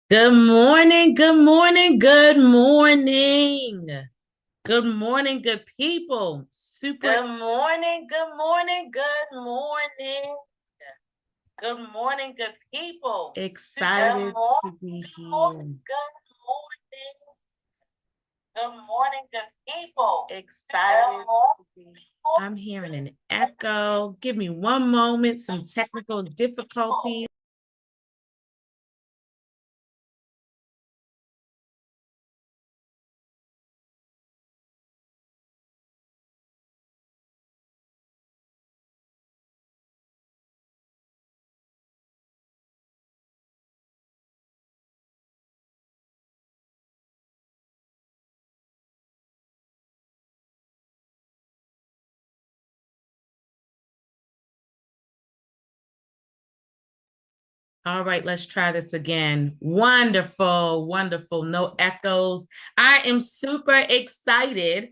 Good morning, good morning, good morning. Good morning, good people. Good morning, good morning, good morning. Good morning, good people. Excited to be here. Good morning, good morning, good people. Excited to be here. I'm hearing an echo. Give me one moment, some technical difficulties. All right, let's try this again. Wonderful, wonderful. No echoes. I am super excited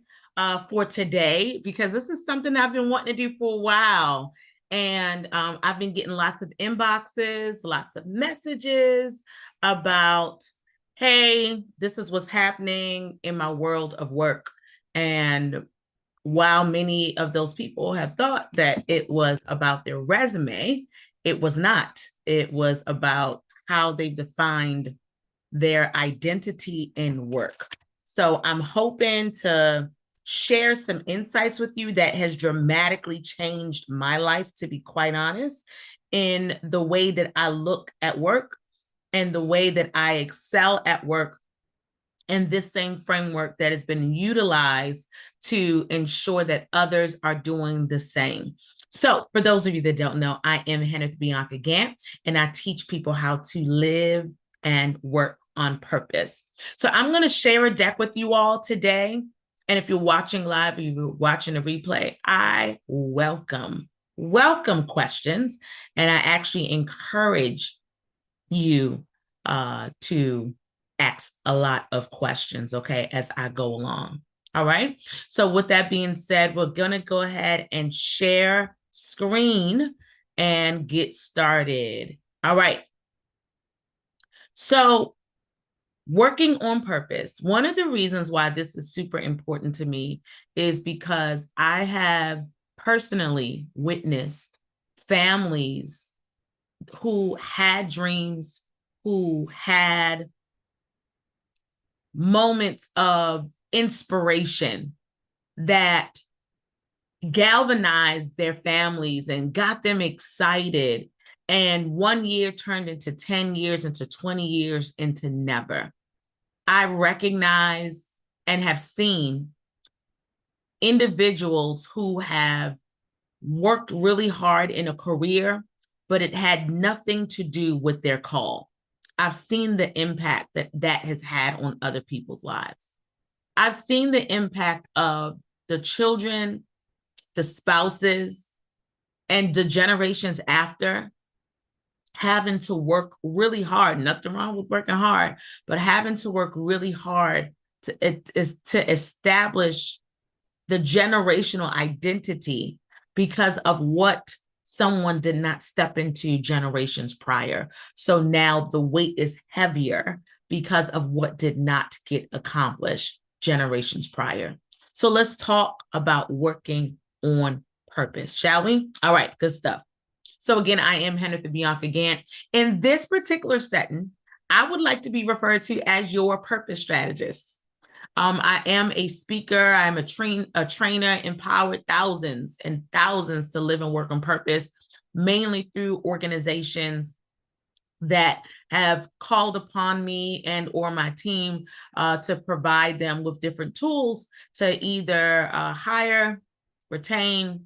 for today because this is something I've been wanting to do for a while. And I've been getting lots of inboxes, lots of messages about, hey, this is what's happening in my world of work. And while many of those people have thought that it was about their resume, it was not. It was about how they defined their identity in work. So I'm hoping to share some insights with you that has dramatically changed my life, to be quite honest, in the way that I look at work and the way that I excel at work, and this same framework that has been utilized to ensure that others are doing the same. So, for those of you that don't know, I am Hennither B, Gant, and I teach people how to live and work on purpose. So, I'm going to share a deck with you all today. And if you're watching live or you're watching a replay, I welcome questions. And I actually encourage you to ask a lot of questions, okay, as I go along. All right. So with that being said, we're going to go ahead and share screen and get started. All right. So working on purpose. One of the reasons why this is super important to me is because I have personally witnessed families who had dreams, who had moments of inspiration that galvanized their families and got them excited. And 1 year turned into 10 years, into 20 years, into never. I recognize and have seen individuals who have worked really hard in a career, but it had nothing to do with their call. I've seen the impact that that has had on other people's lives. I've seen the impact of the children, the spouses, and the generations after having to work really hard. Nothing wrong with working hard, but having to work really hard to establish the generational identity because of what someone did not step into generations prior. So now the weight is heavier because of what did not get accomplished generations prior. So let's talk about working on purpose, shall we? All right, good stuff. So again, I am Hennither B. Gant. In this particular setting, I would like to be referred to as your purpose strategist. I am a speaker. I'm a trainer, empowered thousands and thousands to live and work on purpose, mainly through organizations that have called upon me and or my team to provide them with different tools to either hire, retain,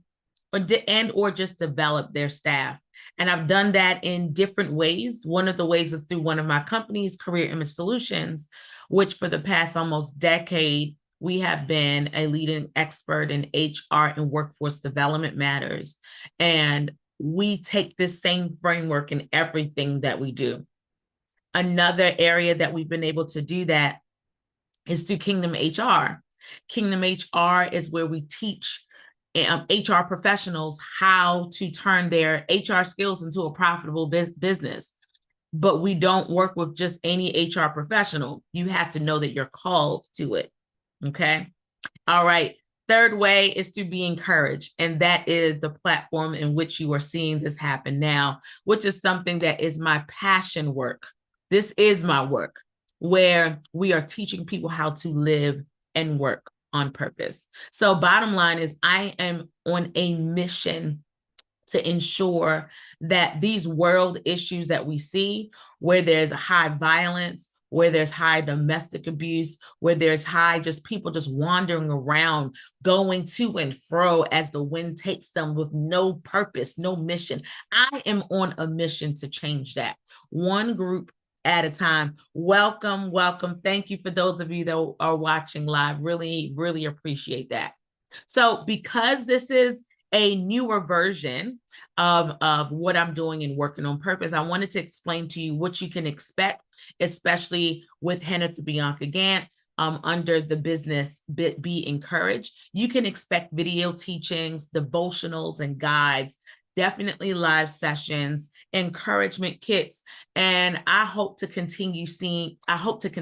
or just develop their staff. And I've done that in different ways. One of the ways is through one of my companies, Career Image Solutions, which for the past almost decade, we have been a leading expert in HR and workforce development matters. And we take this same framework in everything that we do. Another area that we've been able to do that is through Kingdom HR. Kingdom HR is where we teach HR professionals how to turn their HR skills into a profitable business. but we don't work with just any HR professional. You have to know that you're called to it. Okay. All right. Third way is to be encouraged. And that is the platform in which you are seeing this happen now, which is something that is my passion work. This is my work, where we are teaching people how to live and work on purpose. So bottom line is I am on a mission to ensure that these world issues that we see, where there's high violence, where there's high domestic abuse, where there's high just people just wandering around, going to and fro as the wind takes them with no purpose, no mission. I am on a mission to change that. One group at a time. Welcome, welcome. Thank you for those of you that are watching live. Really, really appreciate that. So because this is a newer version of what I'm doing and working on purpose, I wanted to explain to you what you can expect, especially with Hennither B Gant under the business Be Encouraged. You can expect video teachings, devotionals, and guides, definitely live sessions, encouragement kits, and I hope to continue seeing, can't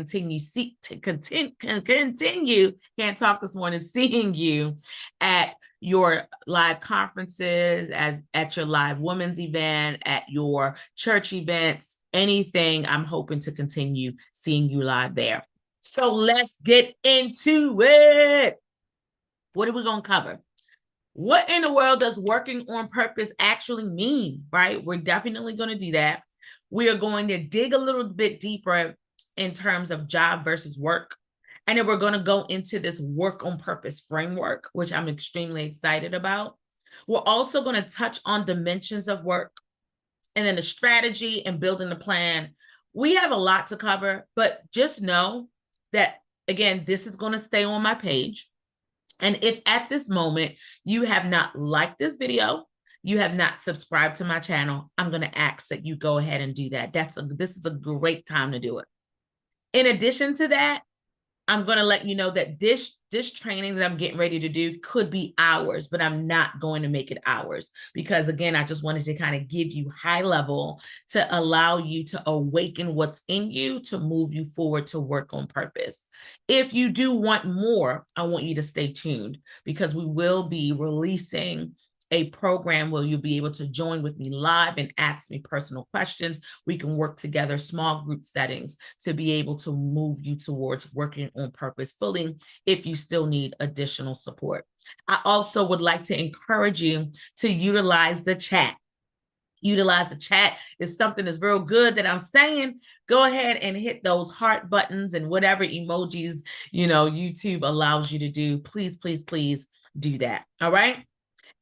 talk this morning, seeing you at your live conferences, at your live women's event, at your church events, anything. I'm hoping to continue seeing you live there. So let's get into it. What are we going to cover? What in the world does working on purpose actually mean, right? We're definitely going to do that. We are going to dig a little bit deeper in terms of job versus work. And then we're going to go into this work on purpose framework, which I'm extremely excited about. We're also going to touch on dimensions of work and then the strategy and building the plan. We have a lot to cover, but just know that, again, this is going to stay on my page. And if at this moment you have not liked this video, you have not subscribed to my channel, I'm going to ask that you go ahead and do that. This is a great time to do it. In addition to that, I'm going to let you know that this training that I'm getting ready to do could be hours, but I'm not going to make it hours because, again, I just wanted to kind of give you high level to allow you to awaken what's in you to move you forward to work on purpose. If you do want more, I want you to stay tuned because we will be releasing a program where you'll be able to join with me live and ask me personal questions. We can work together, small group settings, to be able to move you towards working on purpose fully if you still need additional support. I also would like to encourage you to utilize the chat. Utilize the chat. If something is real good that I'm saying, go ahead and hit those heart buttons and whatever emojis, YouTube allows you to do. Please, please, please do that. All right.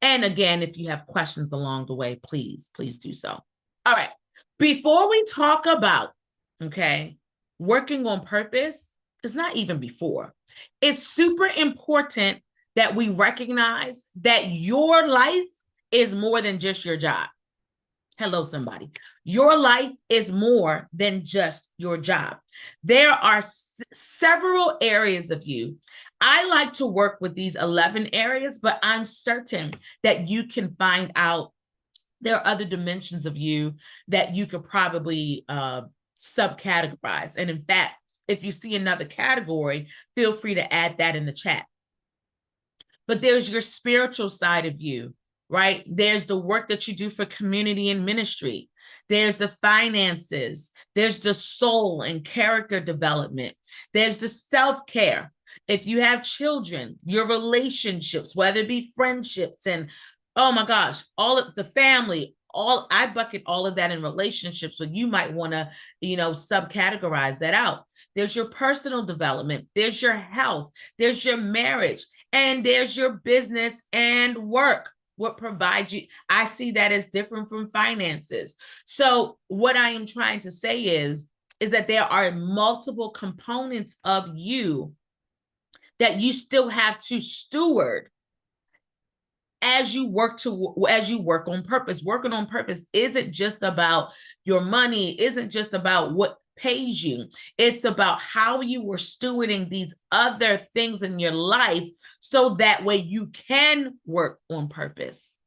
And again, if you have questions along the way, please do so. All right. Before we talk about, working on purpose, it's not even before. It's super important that we recognize that your life is more than just your job. Hello, somebody. Your life is more than just your job. There are several areas of you. I like to work with these 11 areas, but I'm certain that you can find out there are other dimensions of you that you could probably subcategorize. And in fact, if you see another category, feel free to add that in the chat. But there's your spiritual side of you, right? There's the work that you do for community and ministry. There's the finances. There's the soul and character development. There's the self-care. If you have children, your relationships, whether it be friendships and, oh my gosh, all of the family, I bucket all of that in relationships, but you might want to, subcategorize that out. There's your personal development. There's your health. There's your marriage. And there's your business and work. What provides you? I see that as different from finances. So what I am trying to say is that there are multiple components of you that you still have to steward as you work on purpose. Working on purpose isn't just about your money, isn't just about what pays you. It's about how you were stewarding these other things in your life so that way you can work on purpose.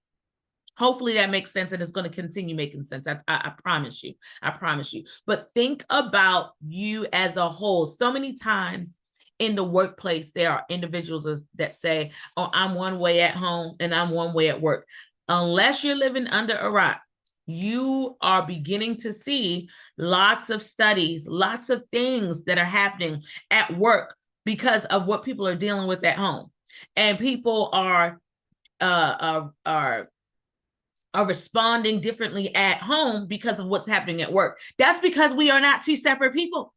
Hopefully that makes sense, and it's going to continue making sense. I promise you. I promise you. But think about you as a whole. So many times in the workplace, there are individuals that say, oh, I'm one way at home and I'm one way at work. Unless you're living under a rock, you are beginning to see lots of studies, lots of things that are happening at work because of what people are dealing with at home. And people are responding differently at home because of what's happening at work. That's because we are not two separate people.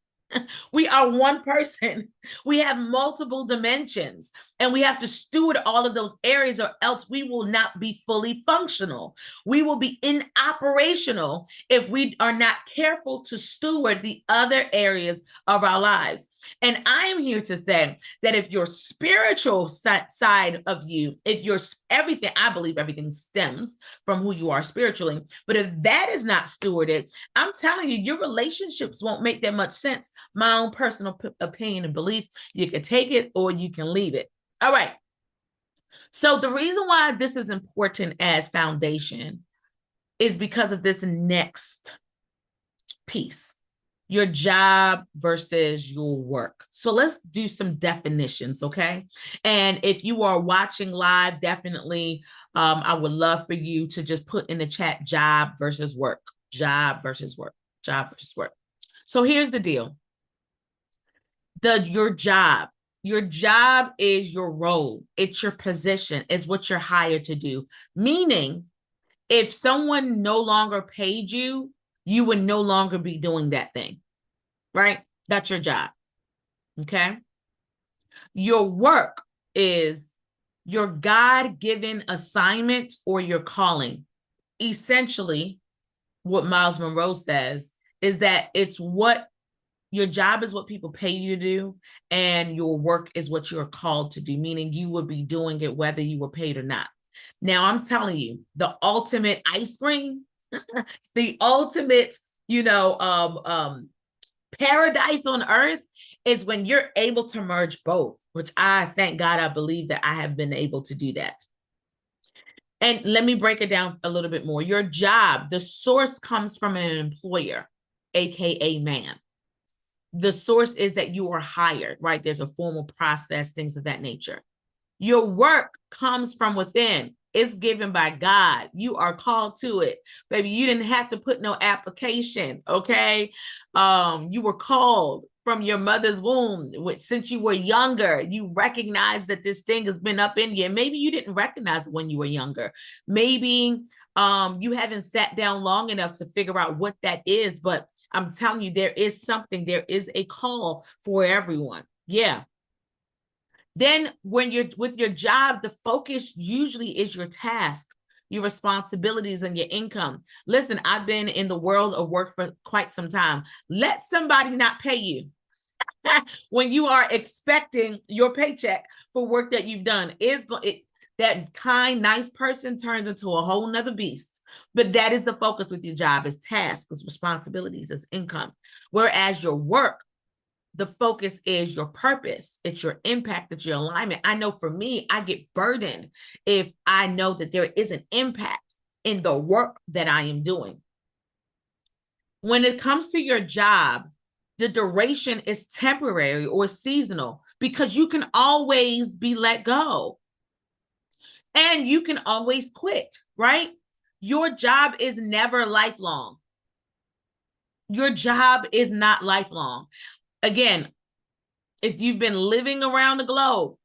We are one person. We have multiple dimensions, and we have to steward all of those areas, or else we will not be fully functional. We will be inoperational if we are not careful to steward the other areas of our lives. And I am here to say that if your spiritual side of you, if your everything, I believe everything stems from who you are spiritually, but if that is not stewarded, I'm telling you, your relationships won't make that much sense. My own personal opinion and belief, you can take it or you can leave it. All right. So the reason why this is important as foundation is because of this next piece, your job versus your work. So let's do some definitions, okay? And if you are watching live, definitely, I would love for you to just put in the chat, job versus work, job versus work, job versus work. So here's the deal. Your job is your role. It's your position. It's what you're hired to do. Meaning, if someone no longer paid you, you would no longer be doing that thing, right? That's your job, okay? Your work is your God-given assignment or your calling. Essentially, what Miles Monroe says is that it's what your job is what people pay you to do, and your work is what you're called to do, meaning you would be doing it whether you were paid or not. Now, I'm telling you, the ultimate ice cream, the ultimate, paradise on earth is when you're able to merge both, which I thank God, I believe that I have been able to do that. And let me break it down a little bit more. Your job, the source comes from an employer, AKA man. The source is that you are hired, right? There's a formal process, things of that nature. Your work comes from within. It's given by God. You are called to it. Baby, you didn't have to put no application, okay? You were called from your mother's womb. Since you were younger, you recognize that this thing has been up in you. Maybe you didn't recognize it when you were younger. Maybe you haven't sat down long enough to figure out what that is, but I'm telling you, there is a call for everyone. Yeah. Then when you're with your job, the focus usually is your task, your responsibilities, and your income. Listen, I've been in the world of work for quite some time. Let somebody not pay you when you are expecting your paycheck for work that you've done. That kind, nice person turns into a whole nother beast. But that is the focus with your job, is tasks, is responsibilities, is income. Whereas your work, the focus is your purpose. It's your impact, it's your alignment. I know for me, I get burdened if I know that there is an impact in the work that I am doing. When it comes to your job, the duration is temporary or seasonal because you can always be let go. And you can always quit, right? Your job is never lifelong. Your job is not lifelong. Again, if you've been living around the globe,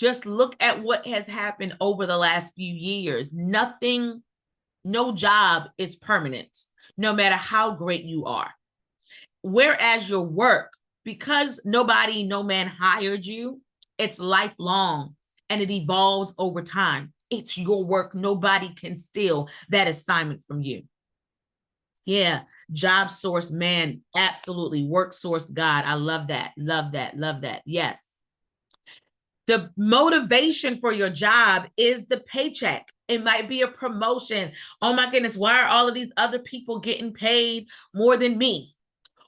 just look at what has happened over the last few years. No job is permanent, no matter how great you are. Whereas your work, because no man hired you, it's lifelong and it evolves over time. It's your work. Nobody can steal that assignment from you. Yeah. Job source, man, absolutely. Work source, God. I love that. Love that. Love that. Yes. The motivation for your job is the paycheck. It might be a promotion. Oh my goodness, why are all of these other people getting paid more than me?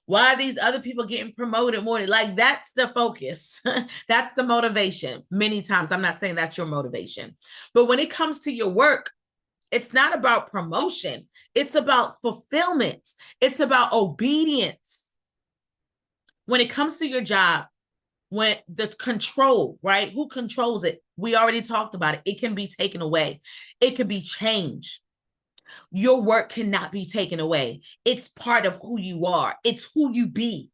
Why are these other people getting promoted more? Like, that's the focus. That's the motivation. Many times, I'm not saying that's your motivation. But when it comes to your work, It's not about promotion. It's about fulfillment. It's about obedience. When it comes to your job, when the control, right? Who controls it? We already talked about it. It can be taken away. It can be changed. Your work cannot be taken away. It's part of who you are. It's who you be.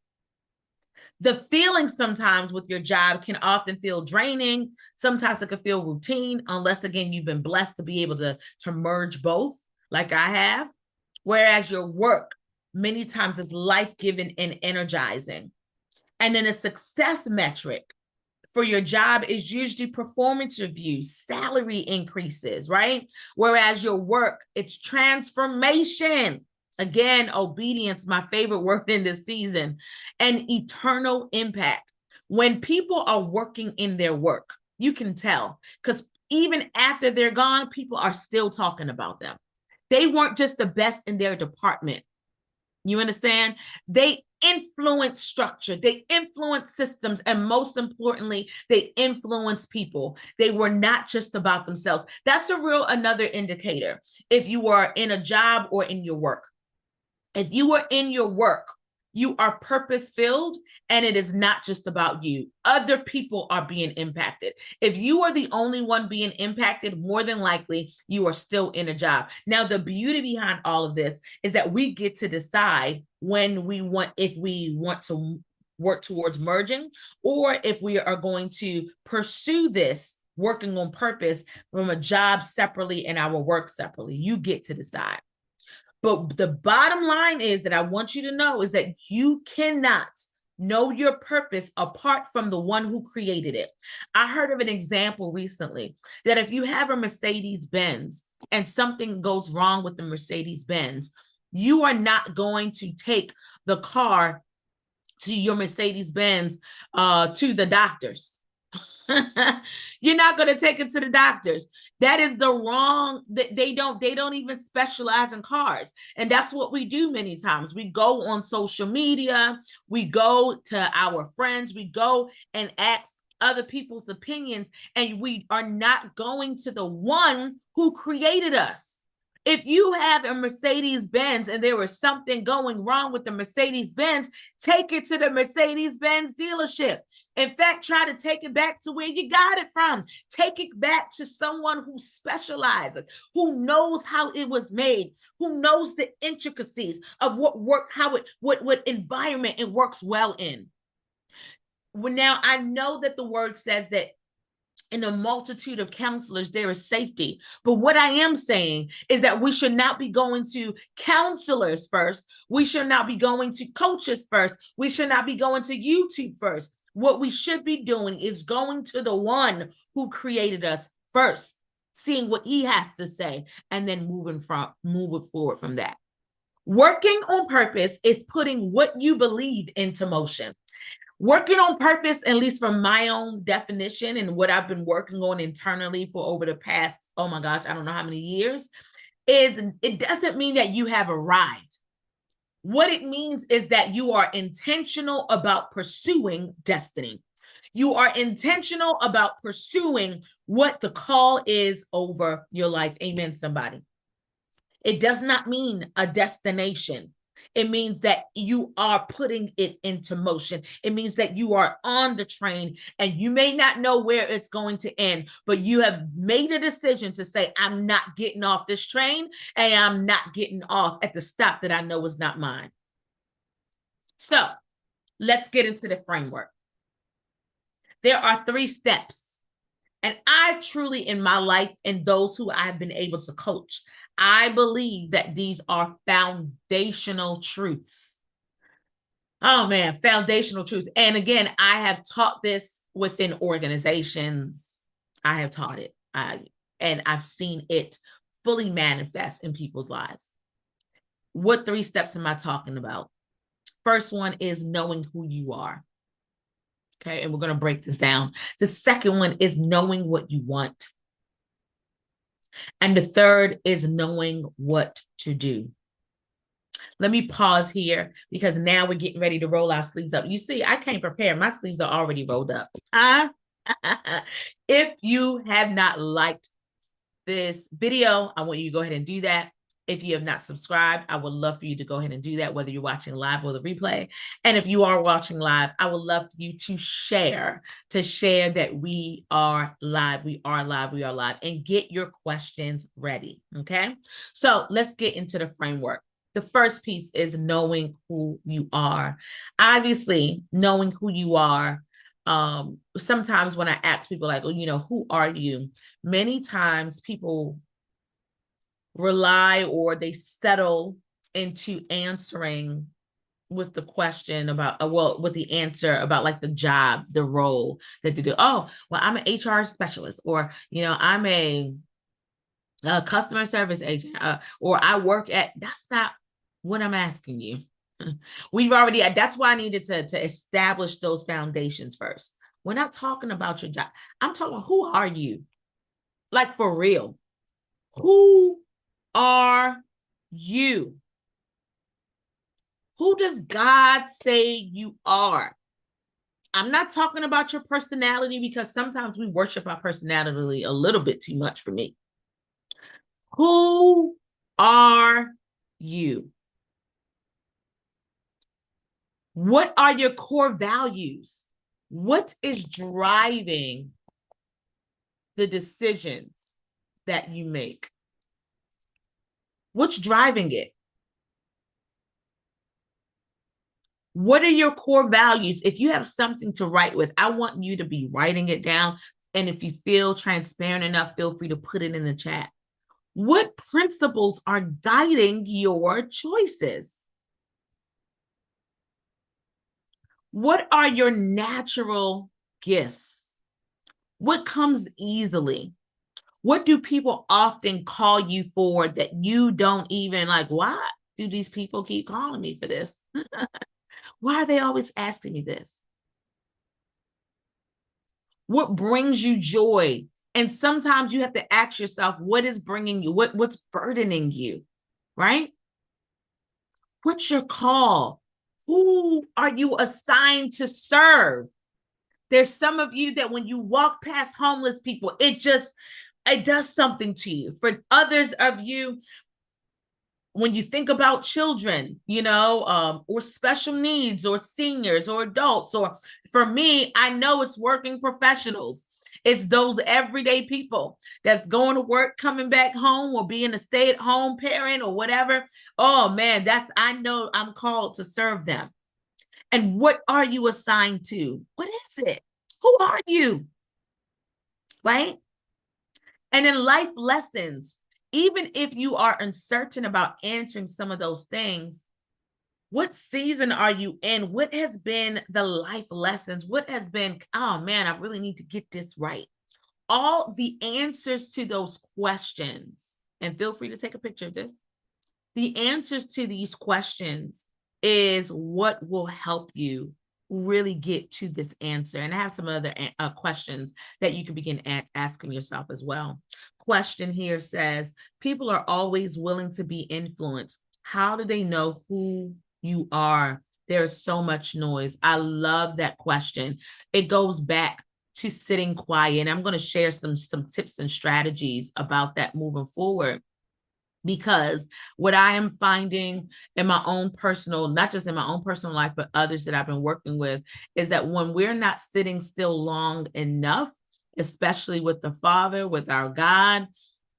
The feeling sometimes with your job can often feel draining. Sometimes it can feel routine, unless, again, you've been blessed to be able to merge both, like I have. Whereas your work many times is life-giving and energizing. And then a success metric for your job is usually performance reviews, salary increases, right? Whereas your work, it's transformation. Again, obedience, my favorite word in this season, and eternal impact. When people are working in their work, you can tell, because even after they're gone, people are still talking about them. They weren't just the best in their department. You understand? They influence structure, they influence systems, and most importantly, they influence people. They were not just about themselves. That's another indicator if you are in a job or in your work. If you are in your work, you are purpose-filled, and it is not just about you. Other people are being impacted. If you are the only one being impacted, more than likely, you are still in a job. Now, the beauty behind all of this is that we get to decide if we want to work towards merging, or if we are going to pursue this working on purpose from a job separately and our work separately. You get to decide. But the bottom line is that I want you to know is that you cannot know your purpose apart from the one who created it. I heard of an example recently that if you have a Mercedes-Benz and something goes wrong with the Mercedes-Benz, you are not going to take the car to your Mercedes-Benz to the doctors. You're not going to take it to the doctors. That is the wrong. They don't even specialize in cars, and that's what we do many times. We go on social media, we go to our friends, we go and ask other people's opinions, and we are not going to the one who created us. If you have a Mercedes-Benz and there was something going wrong with the Mercedes-Benz, take it to the Mercedes-Benz dealership. In fact, try to take it back to where you got it from. Take it back to someone who specializes, who knows how it was made, who knows the intricacies of what environment it works well in. Well, now, I know that the word says that in a multitude of counselors, there is safety. But what I am saying is that we should not be going to counselors first. We should not be going to coaches first. We should not be going to YouTube first. What we should be doing is going to the one who created us first, seeing what he has to say, and then moving forward from that. Working on purpose is putting what you believe into motion. Working on purpose, at least from my own definition and what I've been working on internally for over the past, oh my gosh, I don't know how many years, is it doesn't mean that you have arrived. What it means is that you are intentional about pursuing destiny. You are intentional about pursuing what the call is over your life. Amen, somebody. It does not mean a destination. It means that you are putting it into motion. It means that you are on the train and you may not know where it's going to end, but you have made a decision to say, I'm not getting off this train and I'm not getting off at the stop that I know is not mine. So let's get into the framework. There are 3 steps. And I truly, in my life and those who I've been able to coach, I believe that these are foundational truths. Oh man, foundational truths. And again, I have taught this within organizations. I have taught it. And I've seen it fully manifest in people's lives. What 3 steps am I talking about? First one is knowing who you are. Okay, and we're going to break this down. The second one is knowing what you want. And the third is knowing what to do. Let me pause here because now we're getting ready to roll our sleeves up. You see, I can't prepare. My sleeves are already rolled up. If you have not liked this video, I want you to go ahead and do that. If you have not subscribed, I would love for you to go ahead and do that, whether you're watching live or the replay. And if you are watching live, I would love for you to share that we are live, we are live, we are live, and get your questions ready, okay? So let's get into the framework. The first piece is knowing who you are. Obviously, knowing who you are, sometimes when I ask people like, well, you know, who are you? Many times people rely or they settle into answering with the question about, with the answer about like the job, the role that they do. Oh, well, I'm an HR specialist, or, you know, I'm a customer service agent, or I work at, that's not what I'm asking you. We've already, that's why I needed to establish those foundations first. We're not talking about your job. I'm talking, who are you? Like, for real. Who are you? Who does God say you are? I'm not talking about your personality, because sometimes we worship our personality a little bit too much for me. Who are you? What are your core values? What is driving the decisions that you make? What's driving it? What are your core values? If you have something to write with, I want you to be writing it down. And if you feel transparent enough, feel free to put it in the chat. What principles are guiding your choices? What are your natural gifts? What comes easily? What do people often call you for that you don't even like? Why do these people keep calling me for this? Why are they always asking me this? What brings you joy? And sometimes you have to ask yourself, what is bringing you? What's burdening you, right? What's your call? Who are you assigned to serve? There's some of you that when you walk past homeless people, it does something to you. For others of you, when you think about children, you know, or special needs, or seniors, or adults, or for me, I know it's working professionals. It's those everyday people that's going to work, coming back home, or being a stay-at-home parent or whatever. Oh man, I know I'm called to serve them. And what are you assigned to? What is it? Who are you? Right? And in life lessons, even if you are uncertain about answering some of those things, what season are you in? What has been the life lessons? What has been, oh man, I really need to get this right. All the answers to those questions, and feel free to take a picture of this. The answers to these questions is what will help you really get to this answer. And I have some other questions that you can begin asking yourself as well. Question here says, people are always willing to be influenced. How do they know who you are? There's so much noise. I love that question. It goes back to sitting quiet. And I'm going to share some tips and strategies about that moving forward. Because what I am finding in my own personal, not just in my own personal life, but others that I've been working with, is that when we're not sitting still long enough, especially with the Father, with our God,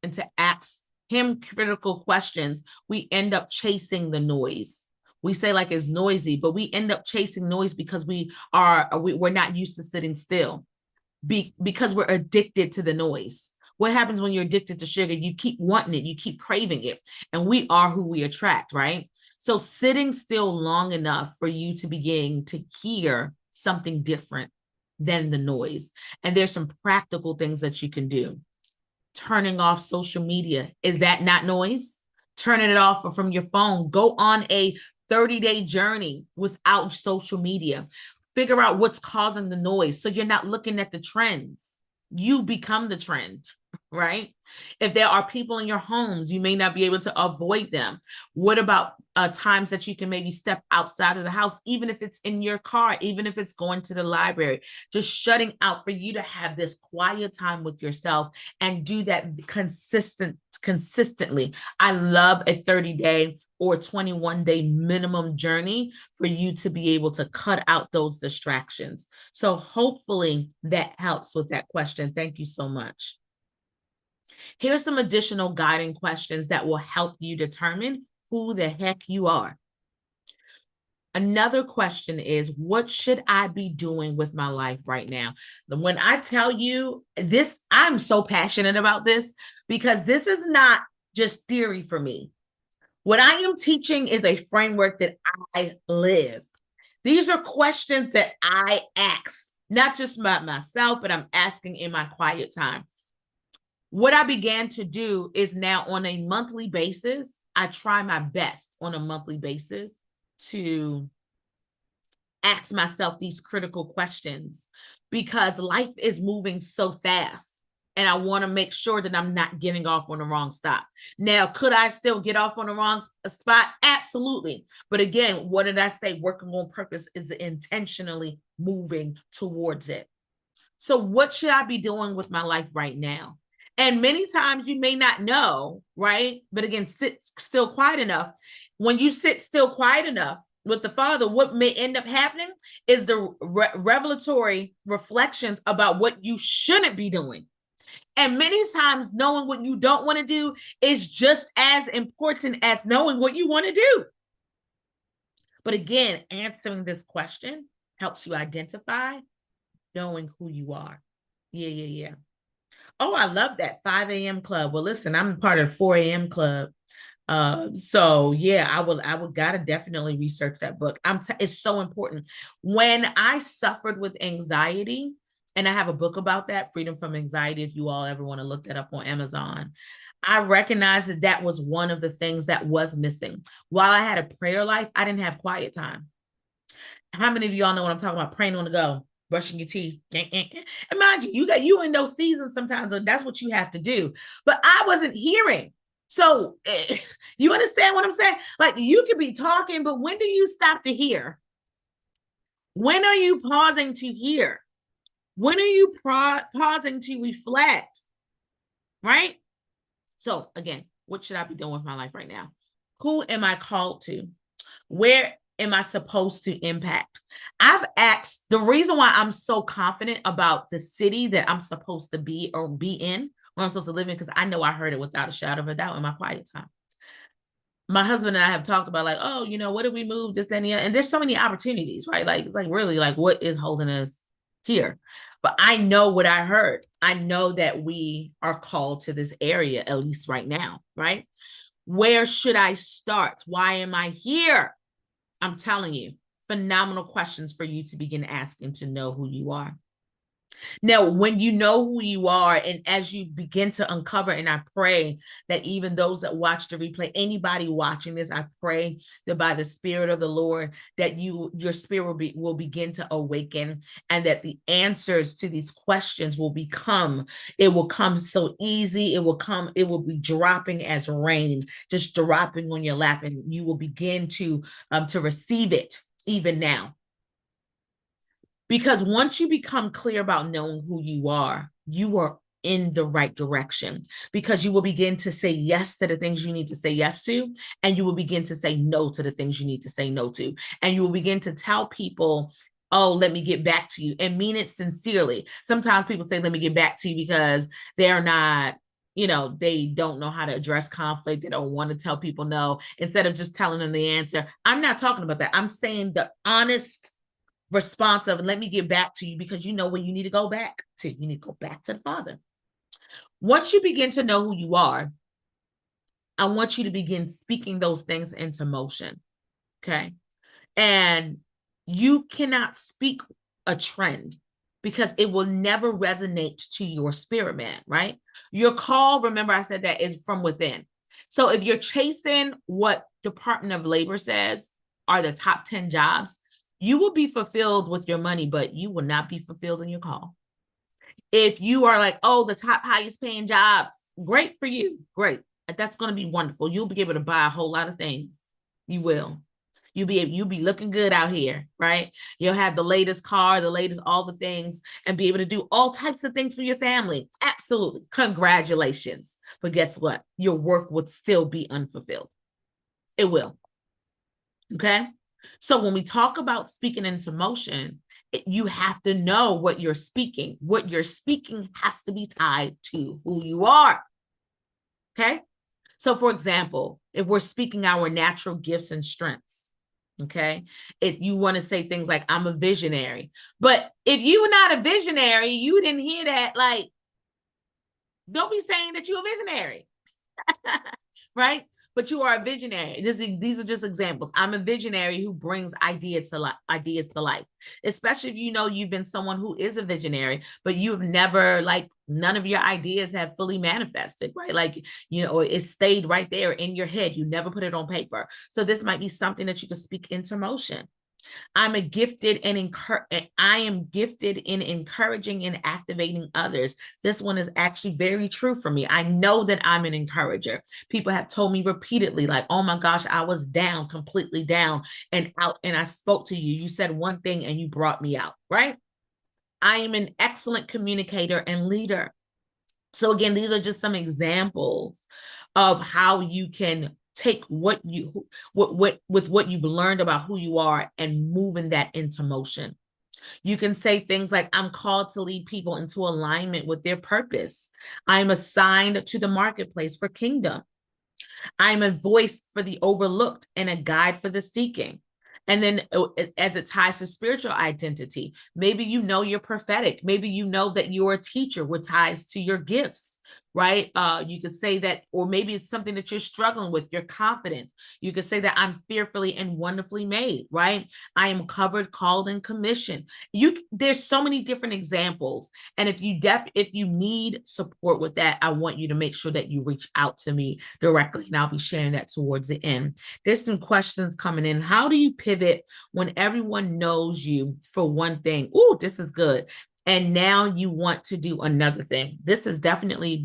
and to ask him critical questions, we end up chasing the noise. We say like it's noisy, but we end up chasing noise because we're not used to sitting still, because we're addicted to the noise. What happens when you're addicted to sugar? You keep wanting it, you keep craving it, and we are who we attract, right? So sitting still long enough for you to begin to hear something different than the noise. And there's some practical things that you can do. Turning off social media. Is that not noise? Turning it off from your phone. Go on a 30-day journey without social media. Figure out what's causing the noise so you're not looking at the trends. You become the trend, right? If there are people in your homes, you may not be able to avoid them. What about times that you can maybe step outside of the house, even if it's in your car, even if it's going to the library, just shutting out for you to have this quiet time with yourself and do that consistently. I love a 30-day or 21-day minimum journey for you to be able to cut out those distractions. So hopefully that helps with that question. Thank you so much. Here's some additional guiding questions that will help you determine who the heck you are. Another question is, what should I be doing with my life right now? When I tell you this, I'm so passionate about this because this is not just theory for me. What I am teaching is a framework that I live. These are questions that I ask, not just about myself, but I'm asking in my quiet time. What I began to do is now on a monthly basis, I try my best on a monthly basis to ask myself these critical questions because life is moving so fast. And I want to make sure that I'm not getting off on the wrong stop. Now, could I still get off on the wrong spot? Absolutely. But again, what did I say? Working on purpose is intentionally moving towards it. So what should I be doing with my life right now? And many times you may not know, right? But again, sit still quiet enough. When you sit still quiet enough with the Father, what may end up happening is the revelatory reflections about what you shouldn't be doing. And many times knowing what you don't want to do is just as important as knowing what you want to do. But again, answering this question helps you identify knowing who you are. Yeah. Oh, I love that 5 a.m. club. Well, listen, I'm part of the 4 a.m. club. So yeah, I would gotta definitely research that book. It's so important. When I suffered with anxiety, and I have a book about that, Freedom from Anxiety, if you all ever want to look that up on Amazon, I recognized that that was one of the things that was missing. While I had a prayer life, I didn't have quiet time. How many of y'all know what I'm talking about? Praying on the go, brushing your teeth. And mind you in those seasons sometimes, so that's what you have to do. But I wasn't hearing. So you understand what I'm saying? Like you could be talking, but when do you stop to hear? When are you pausing to hear? When are you pausing to reflect? Right? So again, what should I be doing with my life right now? Who am I called to? Where am I supposed to impact? I've asked, the reason why I'm so confident about the city that I'm supposed to be or be in, where I'm supposed to live in, because I know I heard it without a shadow of a doubt in my quiet time. My husband and I have talked about like, oh, what if we move this and the other? And there's so many opportunities, right? Like, it's like really like what is holding us here? But I know what I heard. I know that we are called to this area, at least right now, right? Where should I start? Why am I here? I'm telling you, phenomenal questions for you to begin asking to know who you are. Now, when you know who you are, and as you begin to uncover, and I pray that even those that watch the replay, anybody watching this, I pray that by the Spirit of the Lord, that your spirit will begin to awaken, and that the answers to these questions will come so easy. It will be dropping as rain, just dropping on your lap, and you will begin to receive it even now. Because once you become clear about knowing who you are in the right direction, because you will begin to say yes to the things you need to say yes to, and you will begin to say no to the things you need to say no to. And you will begin to tell people, oh, let me get back to you, and mean it sincerely. Sometimes people say, let me get back to you because they're not, they don't know how to address conflict. They don't want to tell people no, instead of just telling them the answer. I'm not talking about that. I'm saying the honest response of, let me get back to you, because you know where you need to go back to. You need to go back to the Father. Once you begin to know who you are, I want you to begin speaking those things into motion. Okay. And you cannot speak a trend because it will never resonate to your spirit, man, right? Your call, remember I said that, is from within. So if you're chasing what Department of Labor says are the top 10 jobs, you will be fulfilled with your money, but you will not be fulfilled in your call. If you are like, oh, the top highest paying jobs, great for you. Great. That's going to be wonderful. You'll be able to buy a whole lot of things. You will. You'll be looking good out here, right? You'll have the latest car, the latest, all the things, and be able to do all types of things for your family. Absolutely. Congratulations. But guess what? Your work would still be unfulfilled. It will. Okay. So when we talk about speaking into motion, you have to know what you're speaking. What you're speaking has to be tied to who you are. Okay. So for example, if we're speaking our natural gifts and strengths, okay, if you want to say things like, I'm a visionary, but if you're not a visionary, you didn't hear that, like, don't be saying that you're a visionary. Right? But you are a visionary. These are just examples. I'm a visionary who brings ideas to life, especially if you know you've been someone who is a visionary, but you've never, like, none of your ideas have fully manifested, right? Like, you know, it stayed right there in your head. You never put it on paper. So this might be something that you can speak into motion. I am gifted in encouraging and activating others. This one is actually very true for me. I know that I'm an encourager. People have told me repeatedly, like, oh my gosh, I was down, completely down and out, and I spoke to you. You said one thing and you brought me out, right? I am an excellent communicator and leader. So again, these are just some examples of how you can take what you've learned about who you are and moving that into motion. You can say things like, I'm called to lead people into alignment with their purpose. I'm assigned to the marketplace for kingdom. I'm a voice for the overlooked and a guide for the seeking. And then as it ties to spiritual identity, maybe you know you're prophetic. Maybe you know that you're a teacher, which ties to your gifts, right? You could say that, or maybe it's something that you're struggling with. You're confident. You could say that I'm fearfully and wonderfully made, right? I am covered, called, and commissioned. There's so many different examples. And if you need support with that, I want you to make sure that you reach out to me directly, and I'll be sharing that towards the end. There's some questions coming in. How do you pivot when everyone knows you for one thing? Ooh, this is good. And now you want to do another thing. That is definitely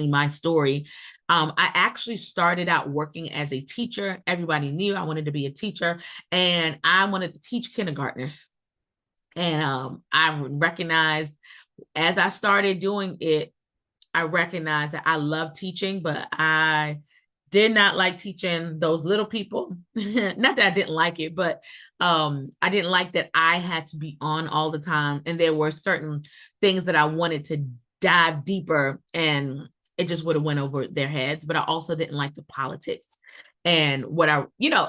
my story. I actually started out working as a teacher. Everybody knew I wanted to be a teacher, and I wanted to teach kindergartners. And I recognized as I started doing it, I recognized that I love teaching, but I did not like teaching those little people. Not that I didn't like it, but I didn't like that I had to be on all the time. And there were certain things that I wanted to dive deeper, and it just would have went over their heads. But I also didn't like the politics and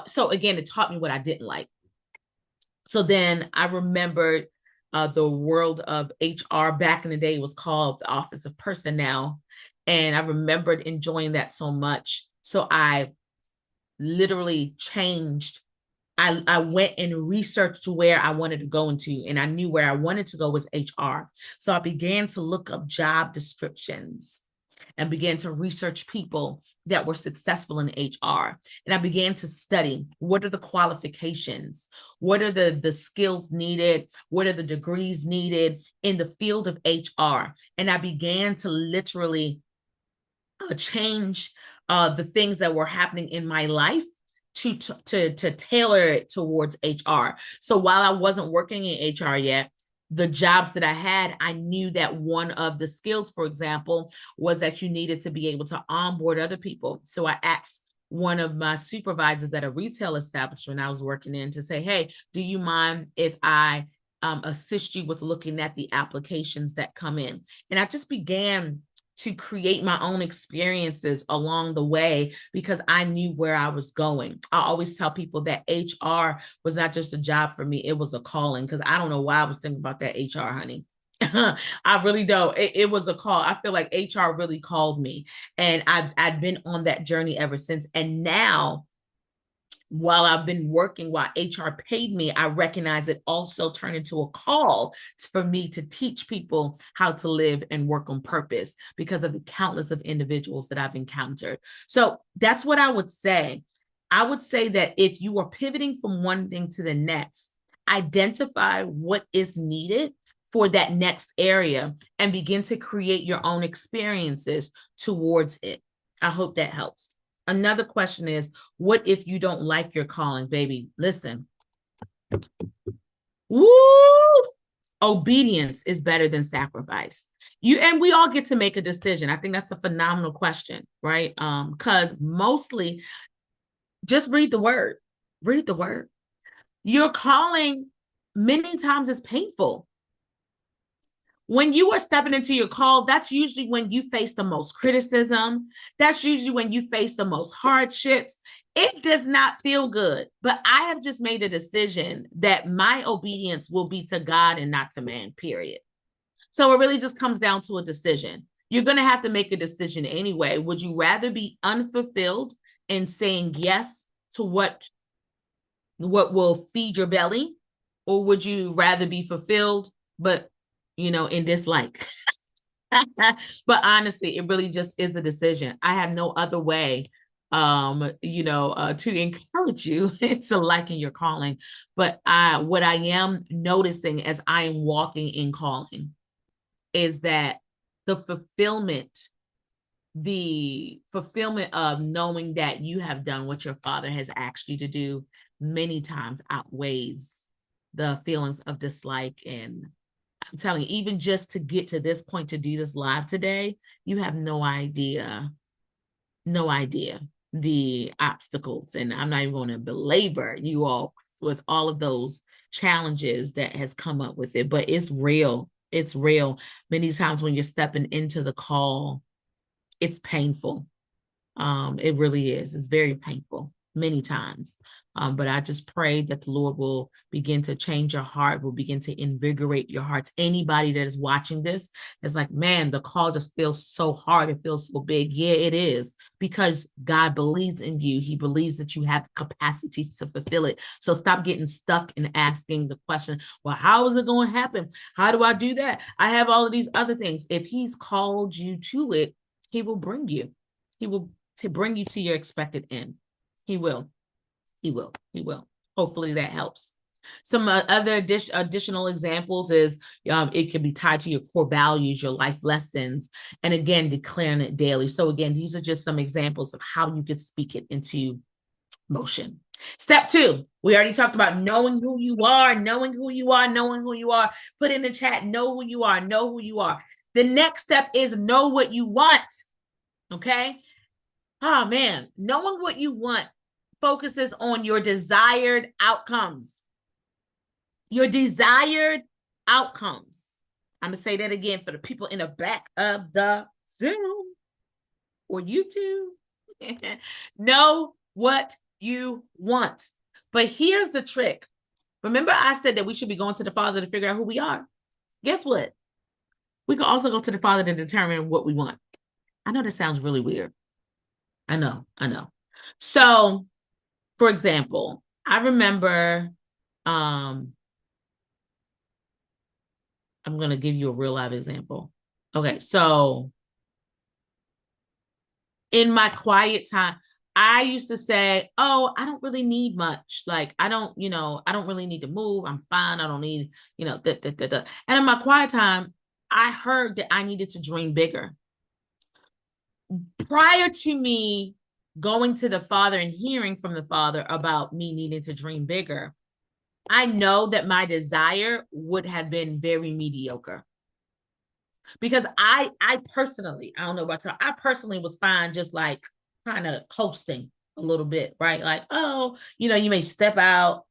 so again, it taught me what I didn't like. So then I remembered the world of HR back in the day was called the Office of Personnel. And I remembered enjoying that so much. So I literally changed. I went and researched where I wanted to go into, and I knew where I wanted to go was HR. So I began to look up job descriptions and began to research people that were successful in HR. And I began to study, what are the qualifications? What are the skills needed? What are the degrees needed in the field of HR? And I began to literally change the things that were happening in my life to tailor it towards HR. So while I wasn't working in HR yet, the jobs that I had, I knew that one of the skills, for example, was that you needed to be able to onboard other people. So I asked one of my supervisors at a retail establishment I was working in to say, hey, do you mind if I assist you with looking at the applications that come in? And I just began to create my own experiences along the way because I knew where I was going. I always tell people that HR was not just a job for me, it was a calling, because I don't know why I was thinking about that HR, honey. I really don't. It was a call. I feel like HR really called me, and I've been on that journey ever since. And now, while I've been working, while HR paid me, I recognize it also turned into a call for me to teach people how to live and work on purpose because of the countless of individuals that I've encountered. So that's what I would say. I would say that if you are pivoting from one thing to the next, identify what is needed for that next area and begin to create your own experiences towards it. I hope that helps. Another question is, what if you don't like your calling, baby? Listen. Woo! Obedience is better than sacrifice. And we all get to make a decision. I think that's a phenomenal question, right? Because mostly just read the word. Read the word. Your calling many times is painful. When you are stepping into your call, that's usually when you face the most criticism. That's usually when you face the most hardships. It does not feel good, but I have just made a decision that my obedience will be to God and not to man, period. So it really just comes down to a decision. You're going to have to make a decision anyway. Would you rather be unfulfilled and saying yes to what will feed your belly, or would you rather be fulfilled, but in dislike? But honestly, it really just is a decision. I have no other way, to encourage you into liking your calling. But what I am noticing as I am walking in calling is that the fulfillment of knowing that you have done what your Father has asked you to do many times outweighs the feelings of dislike. And I'm telling you, even just to get to this point, to do this live today, you have no idea the obstacles. And I'm not even going to belabor you all with all of those challenges that has come up with it, but it's real. It's real. Many times when you're stepping into the call, it's painful. It really is. It's very painful many times. But I just pray that the Lord will begin to change your heart, will begin to invigorate your hearts. Anybody that is watching this is like, man, the call just feels so hard. It feels so big. Yeah, it is, because God believes in you. He believes that you have capacity to fulfill it. So stop getting stuck in asking the question, well, how is it going to happen? How do I do that? I have all of these other things. If he's called you to it, he will bring you. He will bring you to your expected end. He will. Hopefully that helps. Some other additional examples is it can be tied to your core values, your life lessons, and again, declaring it daily. So again, these are just some examples of how you could speak it into motion. Step 2, we already talked about knowing who you are. Put in the chat, know who you are. The next step is know what you want. Okay. Oh man, knowing what you want focuses on your desired outcomes. Your desired outcomes. I'm going to say that again for the people in the back of the Zoom or YouTube. Know what you want. But here's the trick. Remember, I said that we should be going to the Father to figure out who we are. Guess what? We can also go to the Father to determine what we want. I know that sounds really weird. I know. So, for example, I remember, I'm going to give you a real live example. Okay, so in my quiet time, I used to say, oh, I don't really need much. Like, I don't really need to move. I'm fine. I don't need, And in my quiet time, I heard that I needed to dream bigger. Prior to me going to the Father and hearing from the Father about me needing to dream bigger, I know that my desire would have been very mediocre. Because I personally, I don't know about you, I personally was fine just like kind of coasting a little bit, right? Like, oh, you may step out,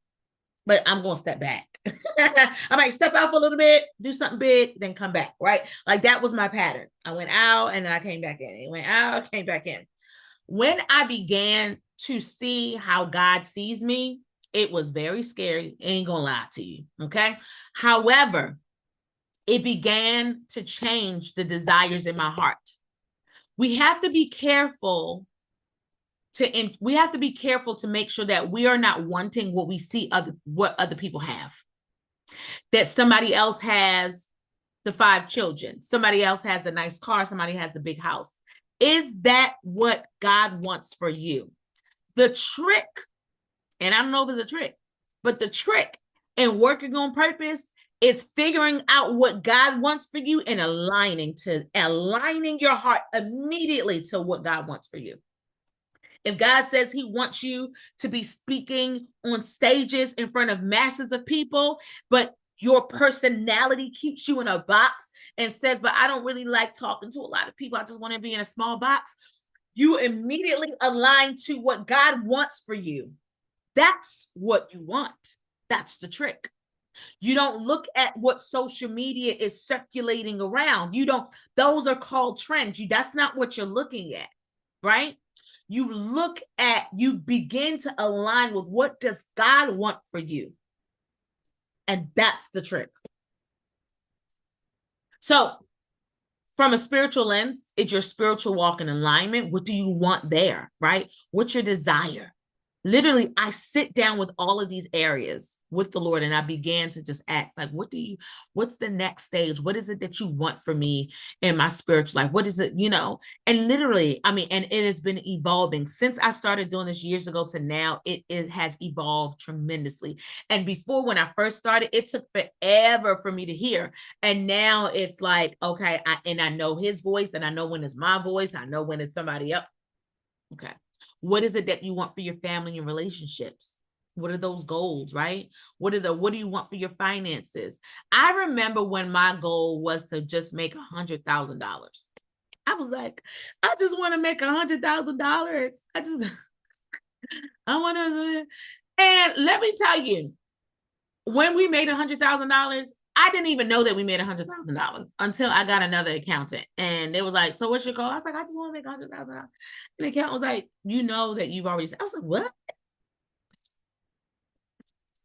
but I'm going to step back. I might step out for a little bit, do something big, then come back, right? Like that was my pattern. I went out and then I came back in. Went out, came back in. When I began to see how God sees me, it was very scary. Ain't gonna lie to you, okay? However, it began to change the desires in my heart. We have to be careful to make sure that we are not wanting what we see what other people have. That somebody else has the 5 children, somebody else has the nice car, somebody has the big house. Is that what God wants for you? The trick, and I don't know if it's a trick, but the trick in working on purpose It's figuring out what God wants for you and aligning your heart immediately to what God wants for you. If God says he wants you to be speaking on stages in front of masses of people, but your personality keeps you in a box and says, but I don't really like talking to a lot of people. I just want to be in a small box. You immediately align to what God wants for you. That's what you want. That's the trick. You don't look at what social media is circulating around. Those are called trends. That's not what you're looking at, right? You begin to align with what does God want for you. And that's the trick. So from a spiritual lens, it's your spiritual walk in alignment. What do you want there, right? What's your desire? Literally, I sit down with all of these areas with the Lord and I began to just ask, like, what's the next stage? What is it that you want for me in my spiritual life? What is it, and literally, and it has been evolving since I started doing this years ago to now. It has evolved tremendously. And before, when I first started, it took forever for me to hear. And now it's like, okay, I know his voice and I know when it's my voice. I know when it's somebody else. Okay. What is it that you want for your family and relationships? What are those goals, right? What do you want for your finances? I remember when my goal was to just make $100,000. I was like, I just want to make $100,000. I want to. And let me tell you, when we made $100,000, I didn't even know that we made $100,000 until I got another accountant. And it was like, so what's your goal? I was like, I just want to make $100,000. And the accountant was like, you know that you've already said. I was like, what?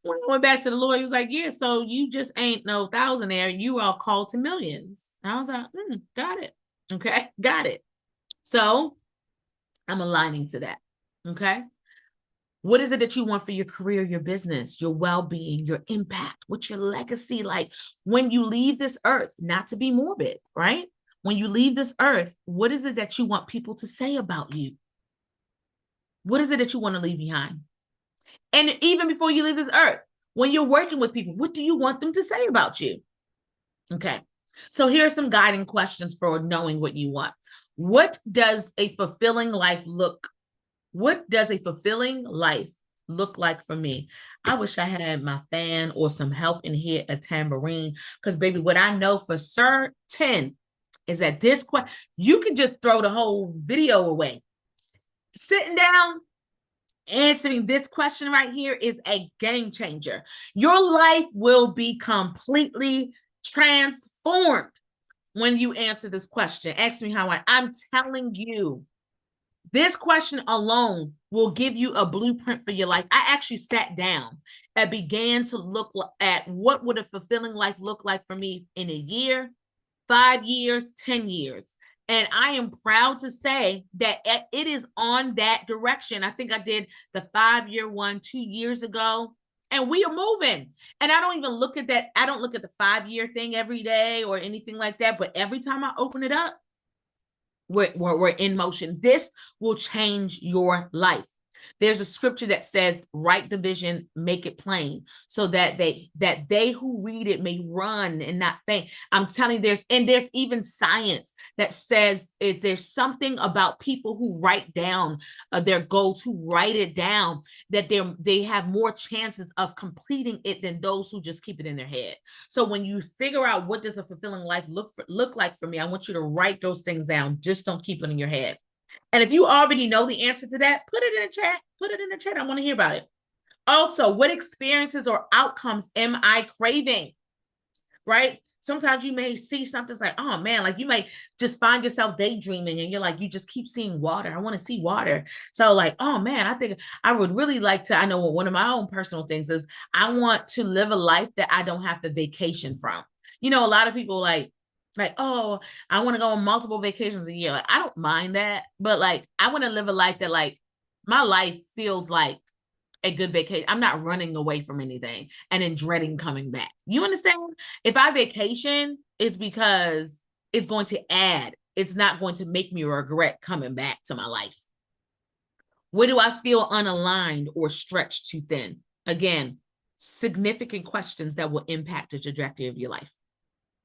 When I went back to the lawyer, he was like, yeah, so you just ain't no thousandaire. You are called to millions. And I was like, got it. Okay, got it. So I'm aligning to that. Okay. What is it that you want for your career, your business, your well-being, your impact? What's your legacy like when you leave this earth? Not to be morbid, right? When you leave this earth, what is it that you want people to say about you? What is it that you want to leave behind? And even before you leave this earth, when you're working with people, what do you want them to say about you? Okay. So here are some guiding questions for knowing what you want. What does a fulfilling life look like for me? I wish I had my fan or some help in here, a tambourine, because baby, what I know for certain is that this question, you can just throw the whole video away. Sitting down, answering this question right here is a game changer. Your life will be completely transformed when you answer this question. Ask me how I'm telling you. This question alone will give you a blueprint for your life. I actually sat down and began to look at what would a fulfilling life look like for me in a year, 5 years, 10 years. And I am proud to say that it is on that direction. I think I did the 5-year one 2 years ago, and we are moving. And I don't even look at that. I don't look at the 5-year thing every day or anything like that. But every time I open it up, we're in motion. This will change your life. There's a scripture that says, write the vision, make it plain, so that they who read it may run and not faint. I'm telling you, there's even science that says there's something about people who write down their goals, who write it down, that they have more chances of completing it than those who just keep it in their head. So when you figure out what does a fulfilling life look like for me, I want you to write those things down. Just don't keep it in your head. And if you already know the answer to that, put it in the chat. Put it in the chat. I want to hear about it. Also, what experiences or outcomes am I craving? Right? Sometimes you may see something like, oh man, like you may just find yourself daydreaming and you're like, you just keep seeing water. I want to see water. So like, oh man, I think I would really like to, I know one of my own personal things is I want to live a life that I don't have to vacation from. A lot of people like, oh, I want to go on multiple vacations a year. Like, I don't mind that, but like, I want to live a life that like my life feels like a good vacation. I'm not running away from anything and then dreading coming back. You understand? If I vacation, it's because it's going to add. It's not going to make me regret coming back to my life. Where do I feel unaligned or stretched too thin? Again, significant questions that will impact the trajectory of your life.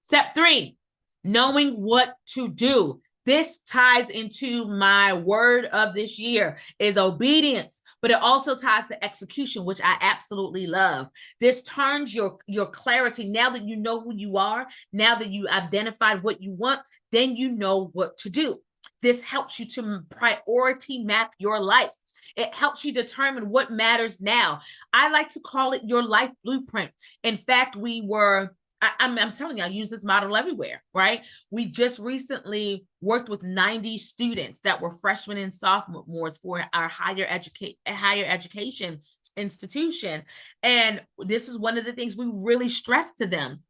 Step 3, knowing what to do. This ties into my word of this year is obedience, but it also ties to execution, which I absolutely love. This turns your clarity. Now that you know who you are, now that you identified what you want, then you know what to do. This helps you to priority map your life. It helps you determine what matters now. I like to call it your life blueprint. In fact, I'm telling you, I use this model everywhere, right? We just recently worked with 90 students that were freshmen and sophomores for our higher education institution. And this is one of the things we really stress to them.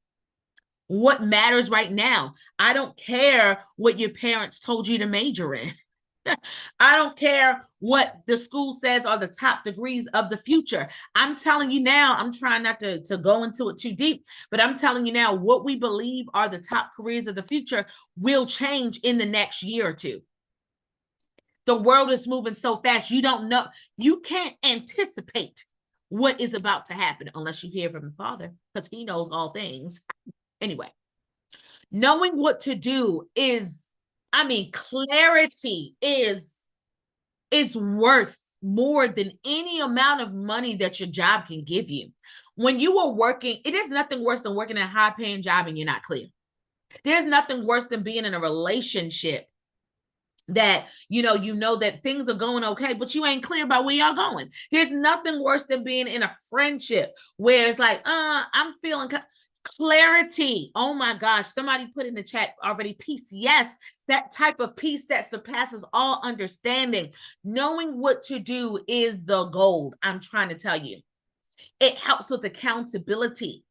What matters right now? I don't care what your parents told you to major in. I don't care what the school says are the top degrees of the future. I'm telling you now, I'm trying not to go into it too deep, but I'm telling you now, what we believe are the top careers of the future will change in the next year or two. The world is moving so fast, you don't know. You can't anticipate what is about to happen unless you hear from the Father, because he knows all things. Anyway, knowing what to do is, clarity is worth more than any amount of money that your job can give you. When you are working, it is nothing worse than working a high-paying job and you're not clear. There's nothing worse than being in a relationship that you know that things are going okay, but you ain't clear about where y'all going. There's nothing worse than being in a friendship where it's like, I'm feeling clarity. Oh my gosh, somebody put in the chat already, peace. Yes, that type of peace that surpasses all understanding. Knowing what to do is the gold. I'm trying to tell you. It helps with accountability,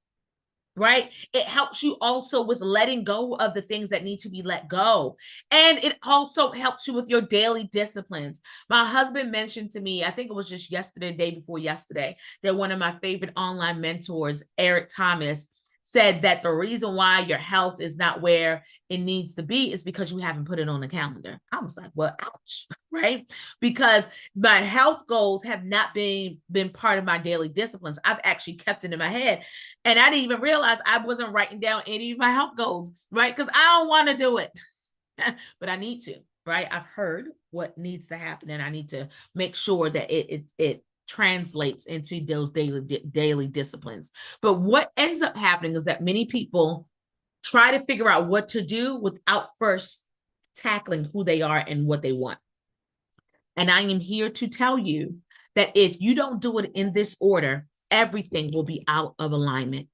right? It helps you also with letting go of the things that need to be let go. And it also helps you with your daily disciplines. My husband mentioned to me, I think it was just yesterday, day before yesterday, that one of my favorite online mentors, Eric Thomas, said that the reason why your health is not where it needs to be is because you haven't put it on the calendar. I was like, well, ouch, right? Because my health goals have not been part of my daily disciplines. I've actually kept it in my head. And I didn't even realize I wasn't writing down any of my health goals, right? Because I don't want to do it, but I need to, right? I've heard what needs to happen, and I need to make sure that it translates into those daily disciplines. But what ends up happening is that many people try to figure out what to do without first tackling who they are and what they want. And I am here to tell you that if you don't do it in this order, everything will be out of alignment.